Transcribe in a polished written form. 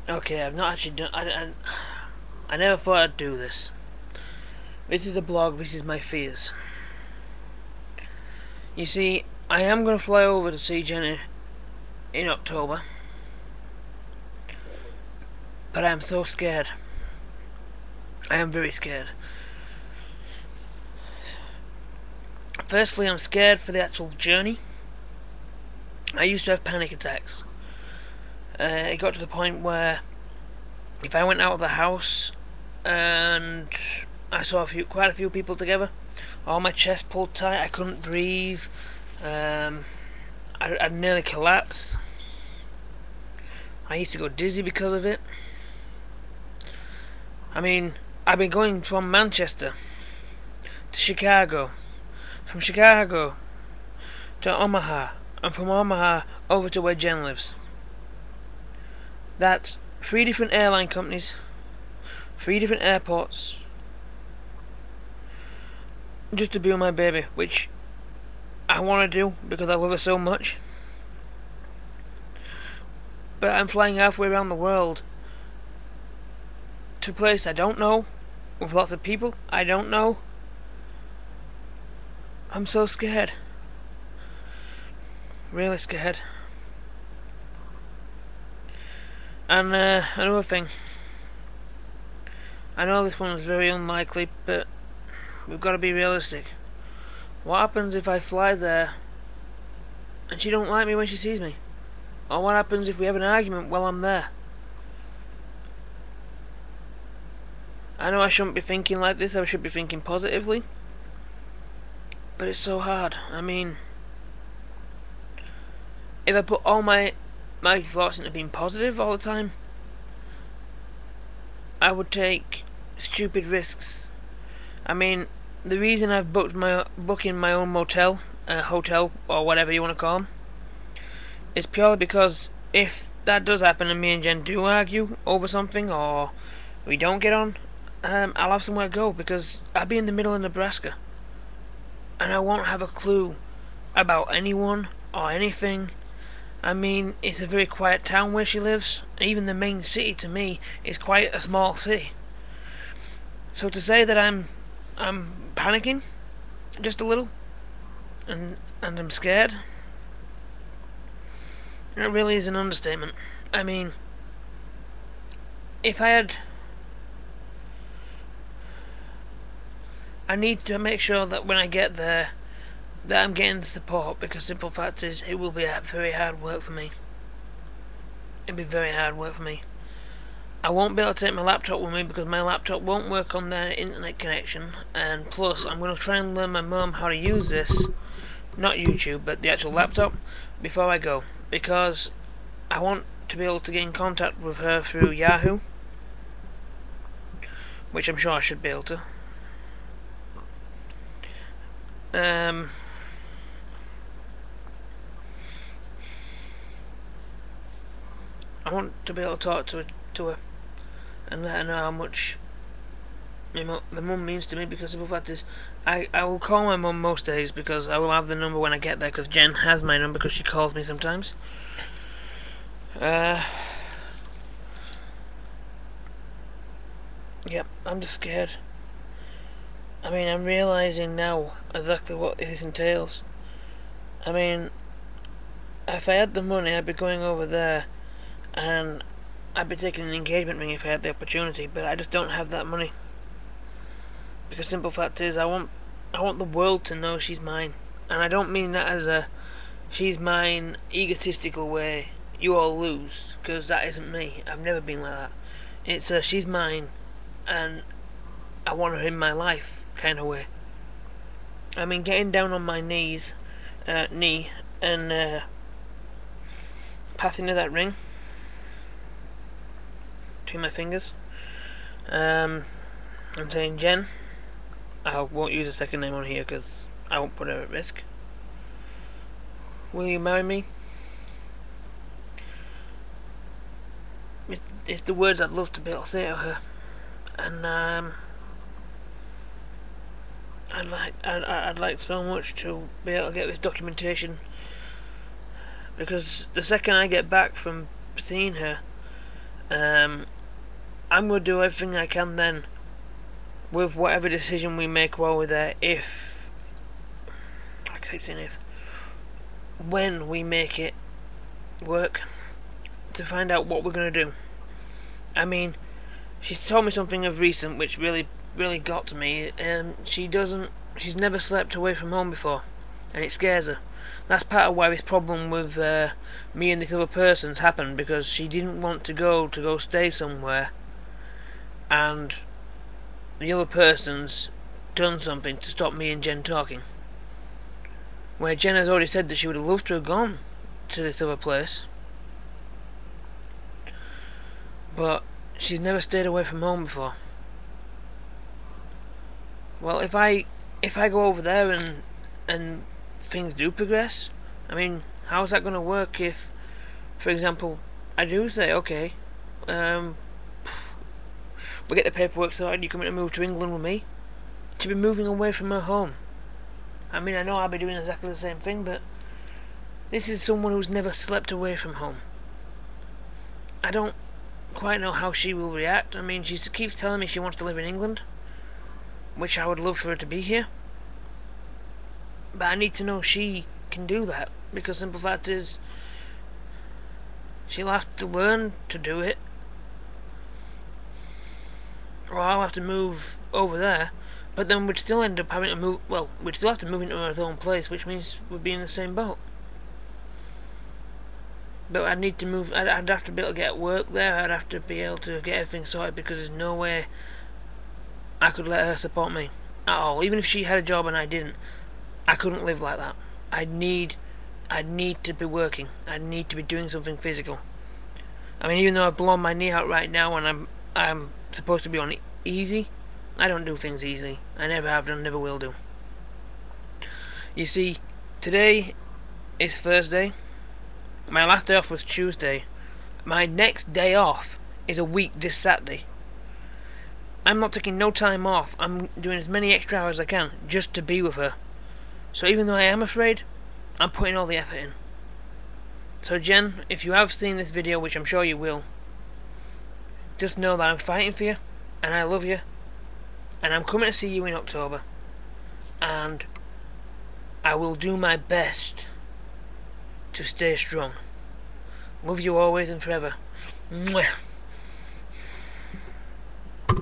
Okay, I've not actually done. I never thought I'd do this. This is a blog. This is my fears. You see, I am going to fly over to see Jenny in October, but I am so scared. I am very scared. Firstly, I'm scared for the actual journey. I used to have panic attacks. It got to the point where if I went out of the house and I saw quite a few people together, all my chest pulled tight. I couldn't breathe. I'd nearly collapse. I used to go dizzy because of it. I mean, I've been going from Manchester to Chicago, from Chicago to Omaha, and from Omaha over to where Jen lives. That's 3 different airline companies, 3 different airports, just to be with my baby, which I want to do because I love her so much. But I'm flying halfway around the world to a place I don't know, with lots of people I don't know. I'm so scared. Really scared. And another thing. I know this one is very unlikely, but we've got to be realistic. What happens if I fly there and she don't like me when she sees me? Or what happens if we have an argument while I'm there? I know I shouldn't be thinking like this, I should be thinking positively. But it's so hard. I mean, if I put all my thoughts into being positive all the time, I would take stupid risks. I mean, the reason I've booking my own motel, hotel, or whatever you want to call them, is purely because if that does happen and me and Jen do argue over something, or we don't get on, I'll have somewhere to go, because I'll be in the middle of Nebraska, and I won't have a clue about anyone or anything. I mean, it's a very quiet town where she lives. Even the main city to me is quite a small city. So to say that I'm panicking just a little and I'm scared, it really is an understatement. I mean, if I need to make sure that when I get there that I'm getting support, because simple fact is it will be very hard work for me. It'll be very hard work for me. I won't be able to take my laptop with me because my laptop won't work on their internet connection, and plus I'm going to try and learn my mum how to use this, not YouTube, but the actual laptop, before I go, because I want to be able to get in contact with her through Yahoo, which I'm sure I should be able to. I want to be able to talk to her and let her know how much the mum means to me, because the fact is I will call my mum most days because I will have the number when I get there, because Jen has my number because she calls me sometimes. Yep, I'm just scared. I mean, I'm realising now exactly what this entails. I mean, if I had the money I'd be going over there and I'd be taking an engagement ring if I had the opportunity, but I just don't have that money. Because simple fact is, I want the world to know she's mine, and I don't mean that as a she's mine egotistical way. You all lose, because that isn't me. I've never been like that. It's a she's mine, and I want her in my life kind of way. I mean, getting down on my knee, and passing her that ring between my fingers, and saying, Jen, I won't use a second name on here because I won't put her at risk. Will you marry me? It's the words I'd love to be able to say to her, and I'd like so much to be able to get this documentation, because the second I get back from seeing her, I'm going to do everything I can then with whatever decision we make while we're there. I keep saying when we make it work, to find out what we're going to do. I mean, she's told me something of recent which really got to me. She's never slept away from home before, and it scares her. That's part of why this problem with me and this other person's happened, because she didn't want to go stay somewhere, and the other person's done something to stop me and Jen talking. Where Jen has already said that she would have loved to have gone to this other place, but she's never stayed away from home before. Well, if I go over there and things do progress, I mean, how's that going to work if, for example, I do say, okay, we get the paperwork sorted, you come in to move to England with me? To be moving away from her home. I mean, I know I'll be doing exactly the same thing, but this is someone who's never slept away from home. I don't quite know how she will react. I mean, she keeps telling me she wants to live in England, which I would love for her to be here. But I need to know she can do that, because the simple fact is, she'll have to learn to do it, or I'll have to move over there. But then we'd still end up having to move. Well, we'd still have to move into our own place, which means we'd be in the same boat. But I'd need to move. I'd have to be able to get work there. I'd have to be able to get everything sorted, because there's no way I could let her support me at all. Even if she had a job and I didn't, I couldn't live like that. I'd need to be working. I'd need to be doing something physical. I mean, even though I've blown my knee out right now and I'm supposed to be on easy, I don't do things easily. I never have done, never will do. You see, today is Thursday. My last day off was Tuesday. My next day off is a week this Saturday. I'm not taking no time off. I'm doing as many extra hours as I can just to be with her. So even though I am afraid, I'm putting all the effort in. So Jen, if you have seen this video, which I'm sure you will, just know that I'm fighting for you, and I love you, and I'm coming to see you in October, and I will do my best to stay strong. Love you always and forever. Mwah.